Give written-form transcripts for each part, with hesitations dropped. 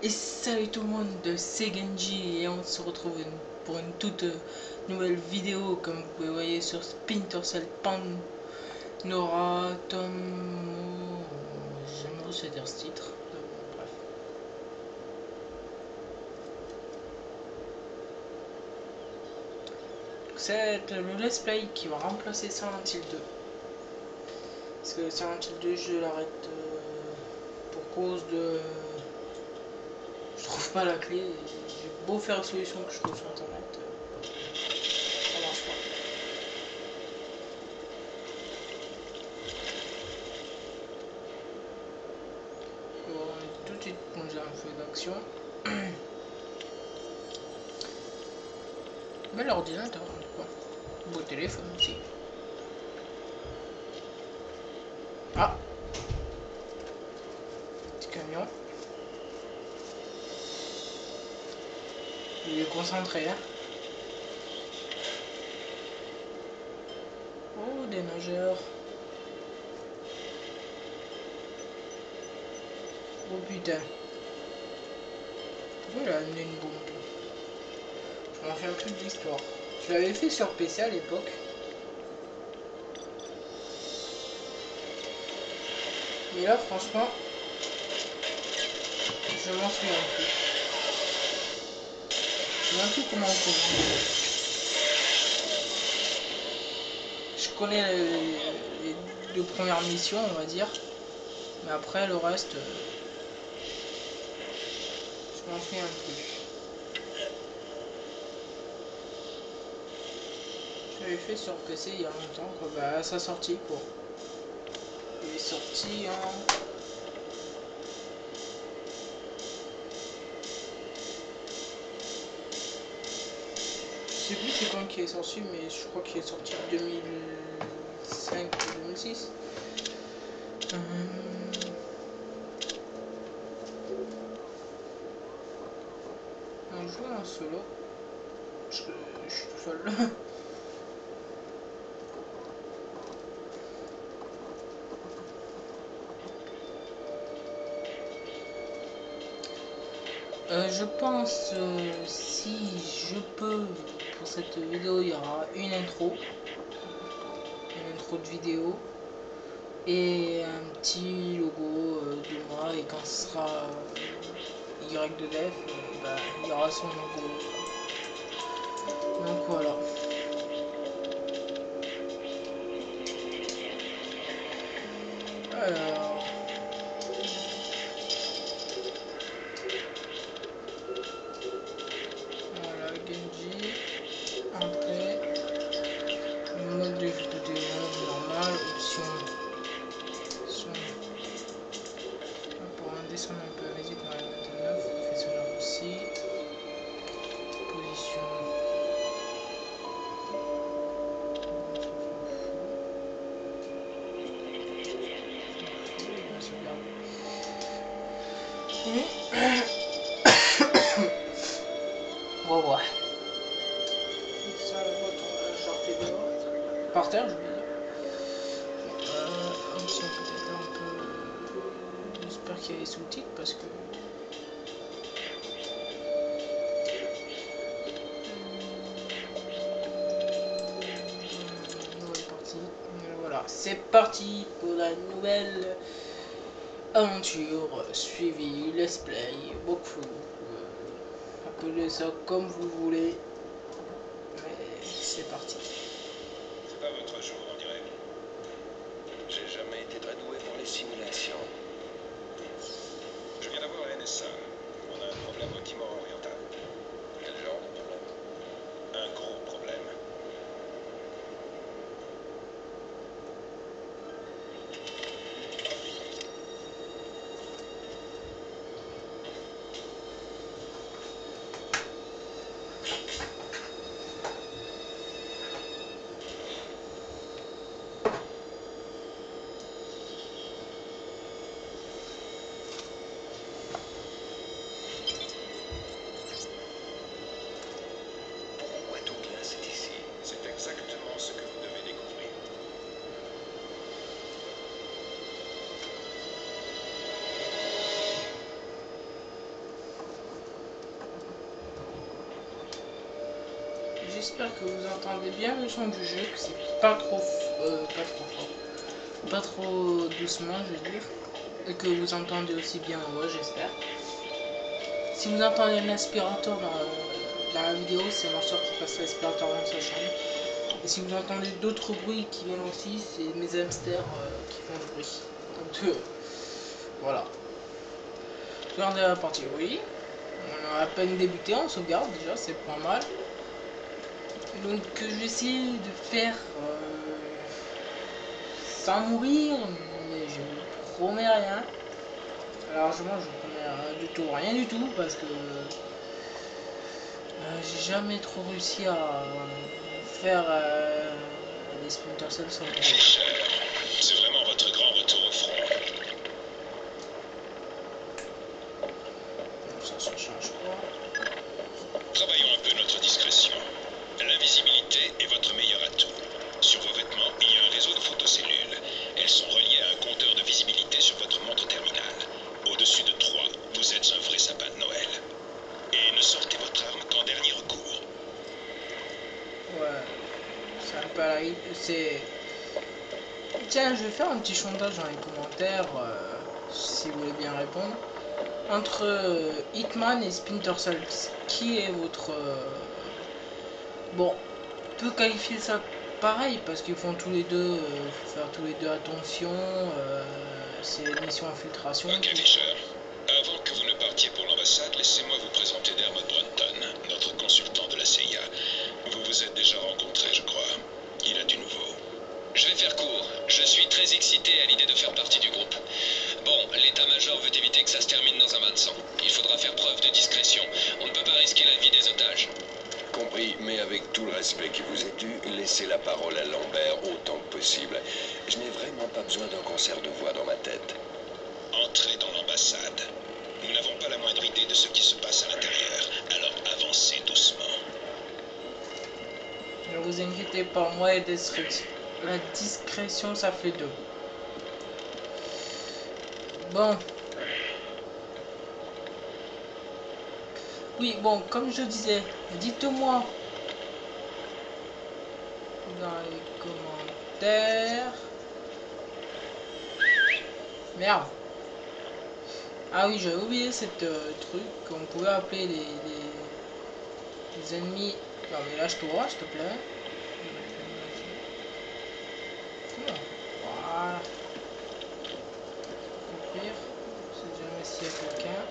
Et salut tout le monde, c'est Genji et on se retrouve pour une toute nouvelle vidéo comme vous pouvez voir sur Splinter Cell Panorama Tomo. J'aime aussi dire ce titre. Bref. C'est le let's play qui va remplacer Silent Hill 2. Parce que Silent Hill 2 je l'arrête pour cause de... Je trouve pas la clé, j'ai beau faire la solution que je trouve sur internet, ça marche pas. Bon, on est tout de suite plongé un feu d'action. Bel ordinateur, quoi. Beau téléphone aussi. Ah, petit camion. Il est concentré, hein. Oh, des nageurs. Oh putain. Pourquoi il a amené une bombe? Je m'en souviens plus de l'histoire. Je l'avais fait sur PC à l'époque. Mais là, franchement, je m'en souviens plus. Je sais même plus comment on commence. Je connais les deux premières missions, on va dire. Mais après, le reste, je m'en souviens plus. Je l'avais fait sur PC il y a longtemps, quoi. Bah, à sa sortie, quoi. Il est sorti en... Je sais plus c'est quand qui est sorti, mais je crois qu'il est sorti en 2005 ou 2006. On joue en solo. Je suis tout seul. Je pense, si je peux, pour cette vidéo, il y aura une intro de vidéo et un petit logo de moi, et quand ce sera Y de Def, bah, il y aura son logo. Donc voilà. Alors, voilà, Genji, entrée, mode de vidéo normal, option, son, pour un descendre un peu la musique, on va la mettre à 9, on fait cela aussi, position, on va sauvegarder. On va voir. Ça, la boîte, on va la charger dehors. Par terre, je veux dire. Option peut-être un peu... J'espère qu'il y a les sous-titres parce que... Nouvelle partie. Voilà, c'est parti pour la nouvelle aventure suivie, let's play, walkthrough. Appelez ça comme vous voulez. Mais c'est parti. C'est pas votre jour, on dirait. J'ai jamais été très doué pour les simulations. Je viens d'avoir la NSA. On a un problème au Timor oriental. Quel genre de problème? Un gros problème. j'espère que vous entendez bien le son du jeu, que c'est pas trop fort, pas trop doucement, je veux dire, et que vous entendez aussi bien ma voix, j'espère. Si vous entendez un aspirateur dans la vidéo, c'est mon soeur qui passe l'aspirateur dans sa chambre. Et si vous entendez d'autres bruits qui viennent aussi, c'est mes hamsters qui font du bruit. Donc voilà. Regardez la partie, oui. On a à peine débuté, on sauvegarde déjà, c'est pas mal. Donc je vais essayer de faire sans mourir, mais je vous promets rien. Largement, je vous promets rien du tout, parce que j'ai jamais trop réussi à faire les Splinter Cell sans mourir. Fisher, c'est vraiment votre grand retour au front. Ça change pas. Travaillons un peu notre discrétion. L'invisibilité est votre meilleur atout. Sur vos vêtements, il y a un réseau de photocellules. Elles sont reliées à un compteur de visibilité sur votre montre terminale. Au-dessus de 3, vous êtes un vrai sapin de Noël. Et ne sortez votre arme qu'en dernier recours. Ouais, c'est un peu à la... c'est... Tiens, je vais faire un petit sondage dans les commentaires, si vous voulez bien répondre. Entre Hitman et Splinter Cell, qui est votre... Bon, on peut qualifier ça pareil, parce qu'ils font tous les deux, faut faire tous les deux attention, c'est une mission infiltration. Ok, Fisher. Avant que vous ne partiez pour l'ambassade, laissez-moi vous présenter Dermot Brunton, notre consultant de la CIA. Vous vous êtes déjà rencontrés, je crois. Il a du nouveau. Je vais faire court. Je suis très excité à l'idée de faire partie du groupe. Bon, l'état-major veut éviter que ça se termine dans un bain de sang. Il faudra faire preuve de discrétion. On ne peut pas risquer la vie des otages. Compris, mais avec tout le respect qui vous est dû, laissez la parole à Lambert autant que possible. Je n'ai vraiment pas besoin d'un concert de voix dans ma tête. Entrez dans l'ambassade. Nous n'avons pas la moindre idée de ce qui se passe à l'intérieur, alors avancez doucement. Ne vous inquiétez pas, moi et la discrétion ça fait 2. Bon. Oui, bon, comme je disais, dites-moi dans les commentaires. Merde. Ah oui, j'avais oublié cette truc qu'on pouvait appeler les ennemis. Non mais lâche-toi, s'il te plaît. Voilà. Ouvrir. Si jamais s'il y a quelqu'un.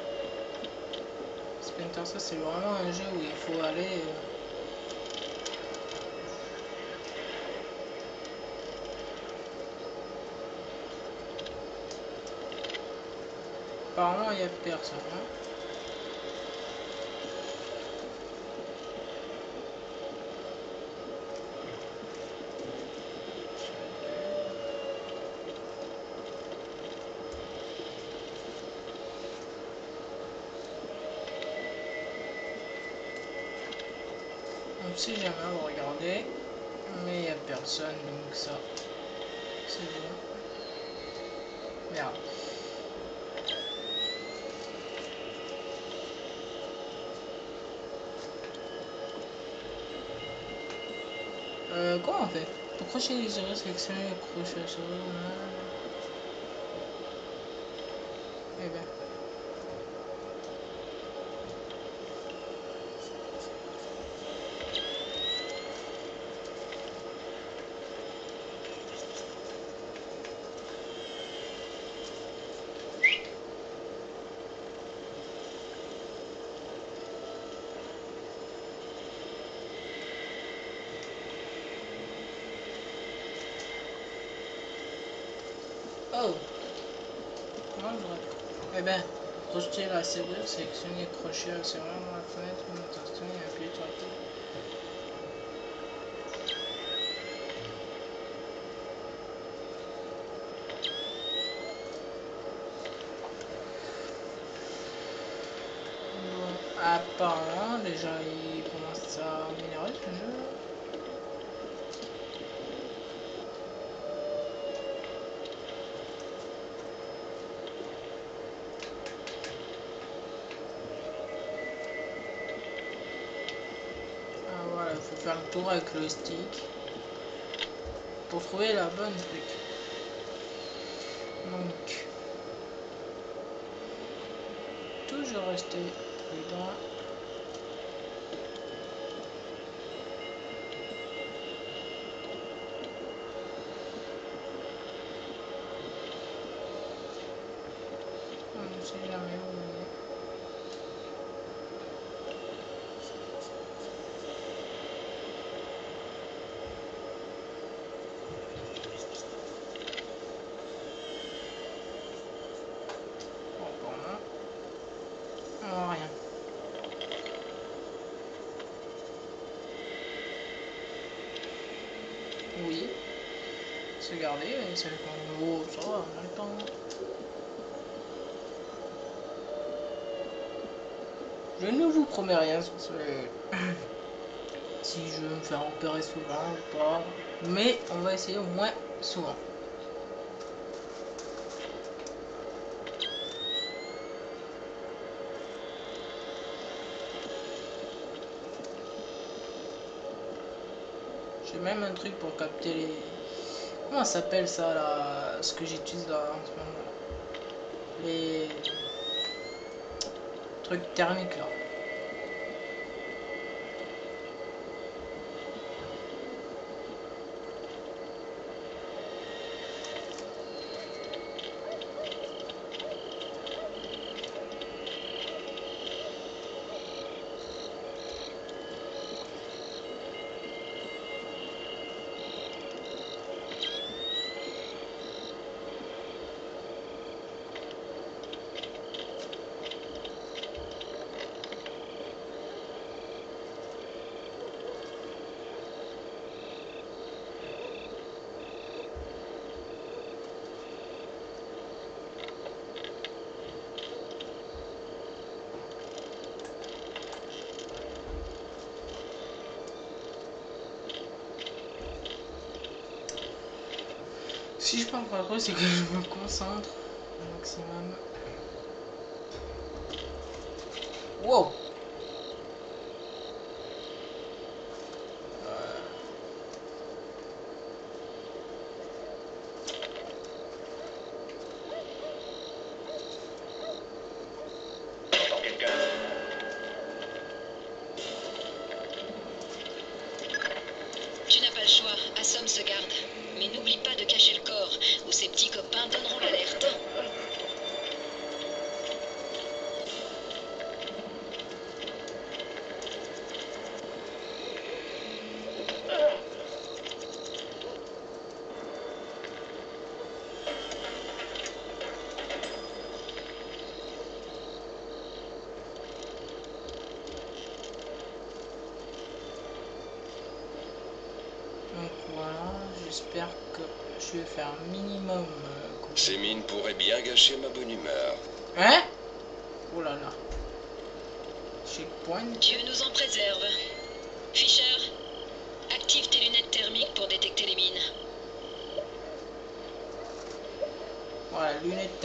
Splinter Cell, c'est vraiment un jeu où il faut aller. Apparemment, il n'y a personne. Hein. Donc si jamais vous regardez, mais il n'y a personne, donc ça, c'est bon. Merde. Comment on fait? Pour crocher les oreilles, sélectionner le crochet sur Eh ben. Oh! Non, eh ben, projeter la serrure, sélectionner crochet à serrure dans la fenêtre, attention et appuyer sur la clé. Bon, apparemment, déjà, il commence à m'énerver ce jeu. Ah, voilà. Voilà, il faut faire le tour avec le stick pour trouver la bonne truc. Donc, toujours rester prudent. On ne sait jamais où on est. Rien. Oui. Se garder, c'est le oh, ça va, on a le temps. Je ne vous promets rien sur ce... si je vais me faire opérer souvent ou pas. Mais on va essayer au moins souvent. J'ai même un truc pour capter les... Comment ça s'appelle ça là? Ce que j'utilise là en ce moment. Les trucs thermiques là. Si je parle pas trop, c'est que je me concentre au maximum. Wow! Tu n'as pas le choix, Assom se garde. Mais n'oublie pas de cacher le corps, ou ses petits copains donneront l'alerte. Donc voilà, j'espère que je vais faire un minimum. Ces mines pourraient bien gâcher ma bonne humeur. Hein? Oh là là. Checkpoint. Dieu nous en préserve. Fisher, active tes lunettes thermiques pour détecter les mines. Voilà, lunettes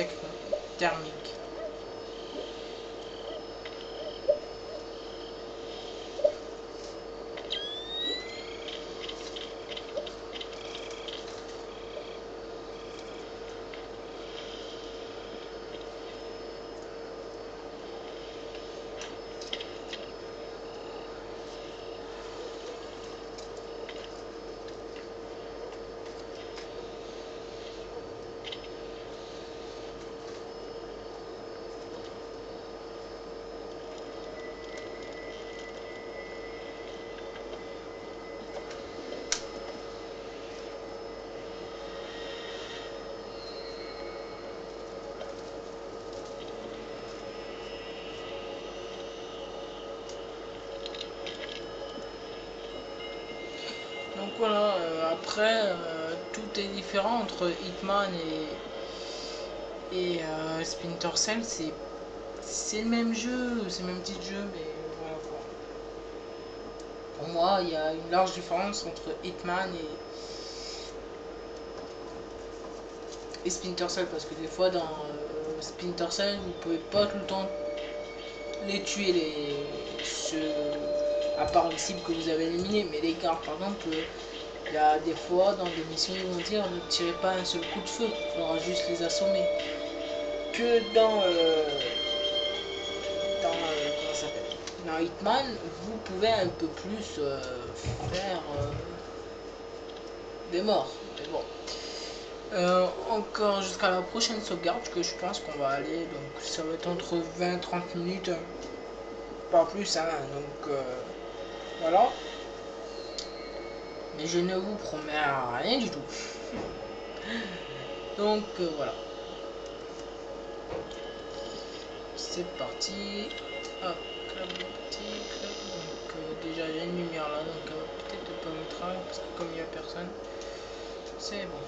thermiques. Donc voilà, après, tout est différent entre Hitman et Splinter Cell. C'est le même jeu, c'est le même petit jeu, mais voilà quoi. Pour moi, il y a une large différence entre Hitman et Splinter Cell, parce que des fois dans Splinter Cell, vous pouvez pas tout le temps les tuer, À part les cibles que vous avez éliminées. Mais les gardes, par exemple, il y a des fois dans des missions, ils vont dire ne tirez pas un seul coup de feu. Il faudra juste les assommer. Que dans... comment ça s'appelle? Dans Hitman, vous pouvez un peu plus faire des morts. Mais bon. Encore jusqu'à la prochaine sauvegarde que je pense qu'on va aller, donc ça va être entre 20-30 minutes, pas plus, hein, donc voilà. Mais je ne vous promets rien du tout. Donc voilà. C'est parti. Hop, club petit club. Donc déjà il y a une lumière là, donc elle va peut-être pas me traquer parce que comme il n'y a personne, c'est bon.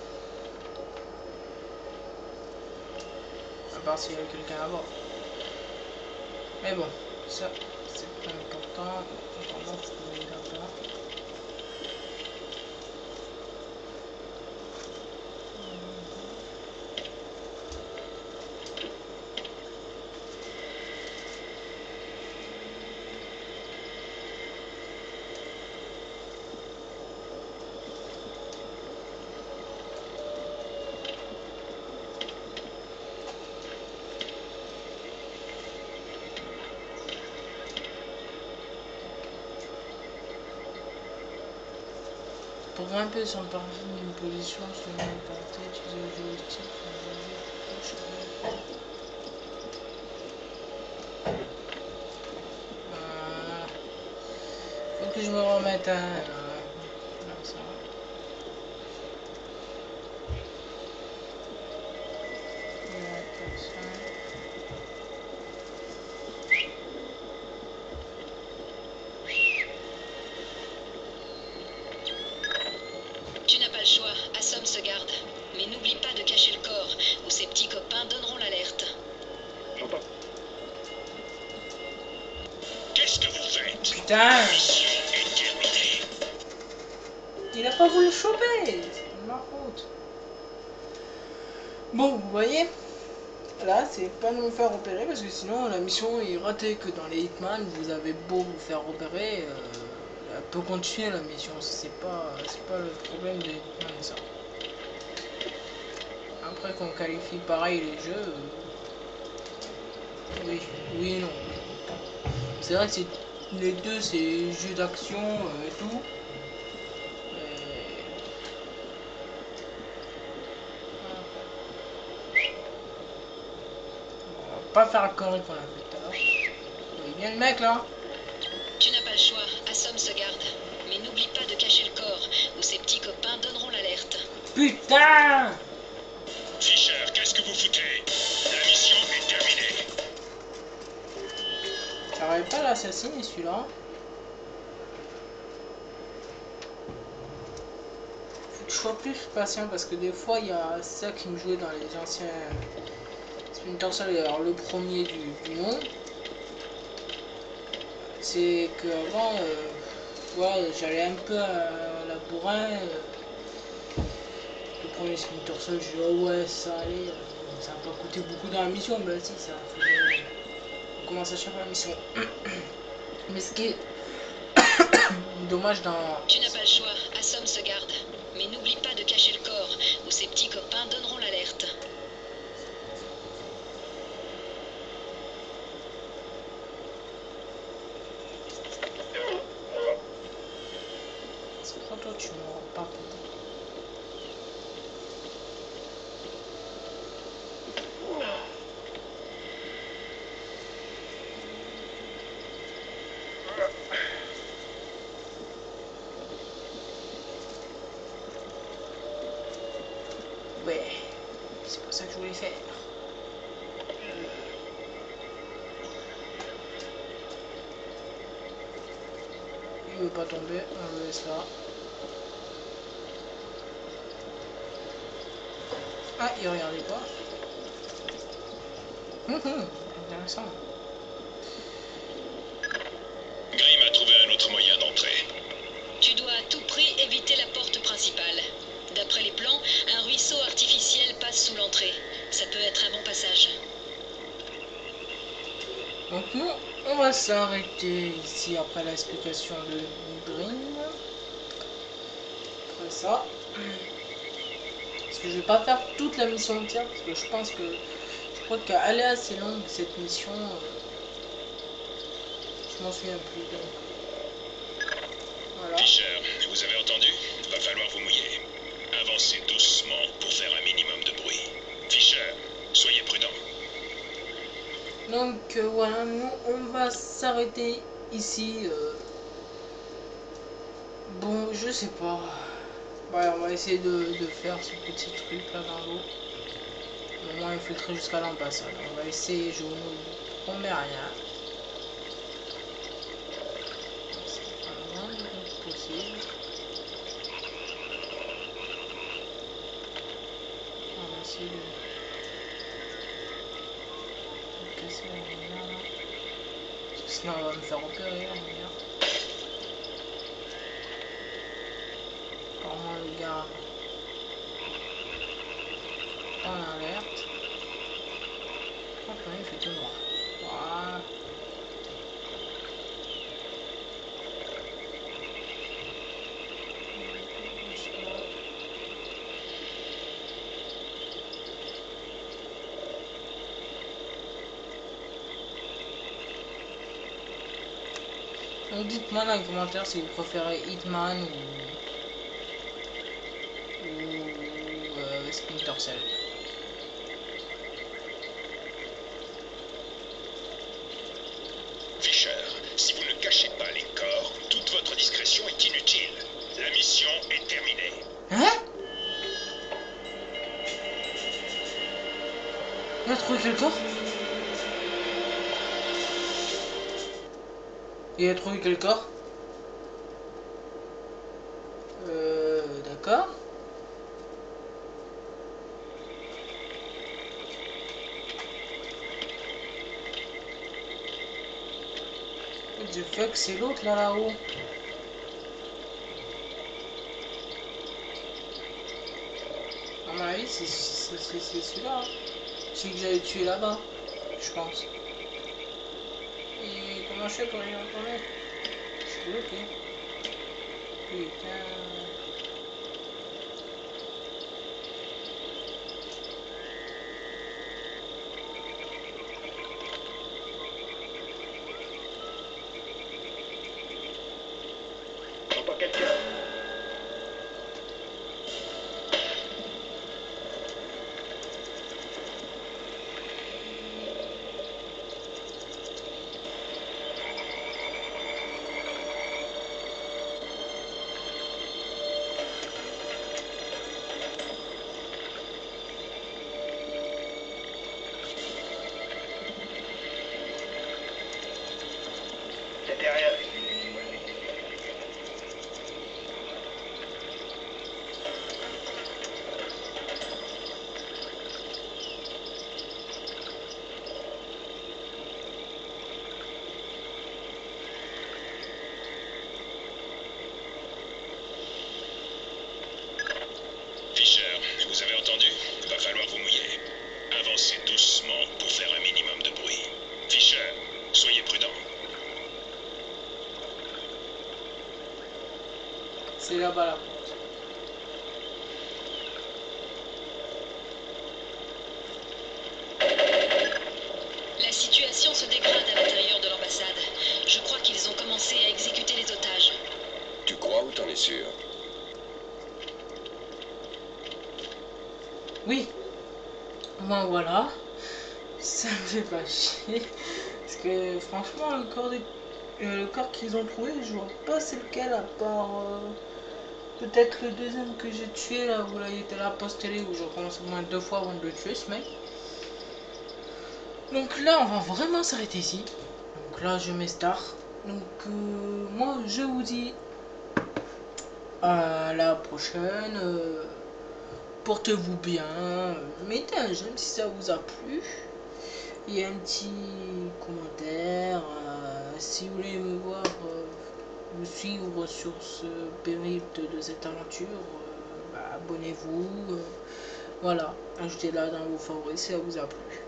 À part s'il y a quelqu'un à bord. Mais bon, ça c'est pas important. Apparemment, faut aller là-bas. Pour grimper sur le parking d'une position, sur une portée, utiliser le joystick pour faut que je me remette un... non, ça va. Tu n'as pas le choix, assomme ce garde. Mais n'oublie pas de cacher le corps, ou ses petits copains donneront l'alerte. J'entends. Qu'est-ce que vous faites? Putain, La mission est terminée. il a pas voulu choper, c'est de ma faute. Bon, vous voyez, là c'est pas de me faire repérer parce que sinon la mission est ratée. Que dans les Hitman, vous avez beau vous faire repérer, elle peut continuer la mission. C'est pas le problème des Hitman, ça. Après qu'on qualifie pareil les jeux, oui et non. C'est vrai que les deux c'est jeux d'action et tout. Pas faire la connerie qu'on a fait tout à l'heure. Il vient le mec là. Tu n'as pas le choix, assomme ce garde. Mais n'oublie pas de cacher le corps, ou ses petits copains donneront l'alerte. Putain, Fischer, qu'est-ce que vous foutez? La mission est terminée. j'arrive pas à l'assassiner celui-là. Faut que je sois plus patient parce que des fois il y a ça qui me jouait dans les anciens Splinter Cell. Alors le premier du nom, c'est qu'avant ouais, j'allais un peu à la bourrin. Le premier Splinter Cell, je dis oh ouais ça allait, ça n'a pas coûté beaucoup dans la mission, mais si ça faisait... On commence à chercher la mission. Mais ce qui est dommage dans... Tu n'as pas le choix, assomme ce garde. Mais n'oublie pas de cacher le corps, ou ses petits copains donneront l'alerte. C'est pour toi tu m'auras pas compris. Ouais, c'est pas ça que je voulais faire. Il veut pas tomber, on le laisse là. Ah, il regardait pas. Intéressant. Grimm a trouvé un autre moyen d'entrer. Tu dois à tout prix éviter la porte principale. D'après les plans, un ruisseau artificiel passe sous l'entrée. Ça peut être un bon passage. Donc nous, on va s'arrêter ici après l'explication de Dream. Après ça. Parce que je vais pas faire toute la mission entière, parce que je pense que je crois qu'elle est assez longue cette mission. Je m'en souviens plus. Donc voilà. Fischer, vous avez entendu? Va falloir vous mouiller. Avancez doucement pour faire un minimum de bruit. Fischer, soyez prudent. Donc voilà, nous on va s'arrêter ici. Bon, je sais pas. Ouais, on va essayer de faire ce petit truc là dans l'eau. Au moins infiltrer jusqu'à l'ambassade. On va essayer, je ne promets rien. C'est pas le moins possible. On va essayer de casser la lumière là. Parce que sinon on va me faire opérer la lumière. Apparemment le gars en alerte. Oh il fait tout noir. Voilà. Donc dites-moi dans les commentaires si vous préférez Hitman ou Splinter Cell. Fischer, si vous ne cachez pas les corps, toute votre discrétion est inutile. La mission est terminée. Hein? Il a trouvé quel corps? Il a trouvé quel corps? D'accord. J'ai fait que c'est l'autre là-haut. À mon avis, c'est celui-là. Celui que j'avais tué là-bas, je pense. Et comment je fais pour y retourner? Je suis bloqué. Putain. J'entends quelqu'un. C'était rien. Fischer, vous avez entendu? Va falloir vous mouiller. Avancez doucement pour faire un minimum de bruit. Fischer, soyez prudent. C'est là-bas la porte. La situation se dégrade à l'intérieur de l'ambassade. Je crois qu'ils ont commencé à exécuter les otages. Tu crois ou t'en es sûr? Oui. Bon voilà. Ça me fait pas chier. Parce que franchement le corps qu'ils ont trouvé, je vois pas c'est lequel à part peut-être le deuxième que j'ai tué là où là il était là post-télé où je recommence au moins 2 fois avant de le tuer ce mec. Donc là on va vraiment s'arrêter ici. Donc là je mets star. Donc moi je vous dis à la prochaine. Portez-vous bien. Mettez un j'aime si ça vous a plu. Et un petit commentaire. Si vous voulez me voir me suivre sur ce périple de cette aventure, abonnez-vous. Voilà, ajoutez-la dans vos favoris si ça vous a plu.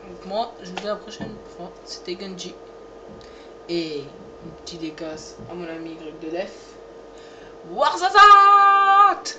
Donc moi, je vous dis à la prochaine fois. C'était Genji. Et une petite dédicace à mon ami Y de Def. Warzazat!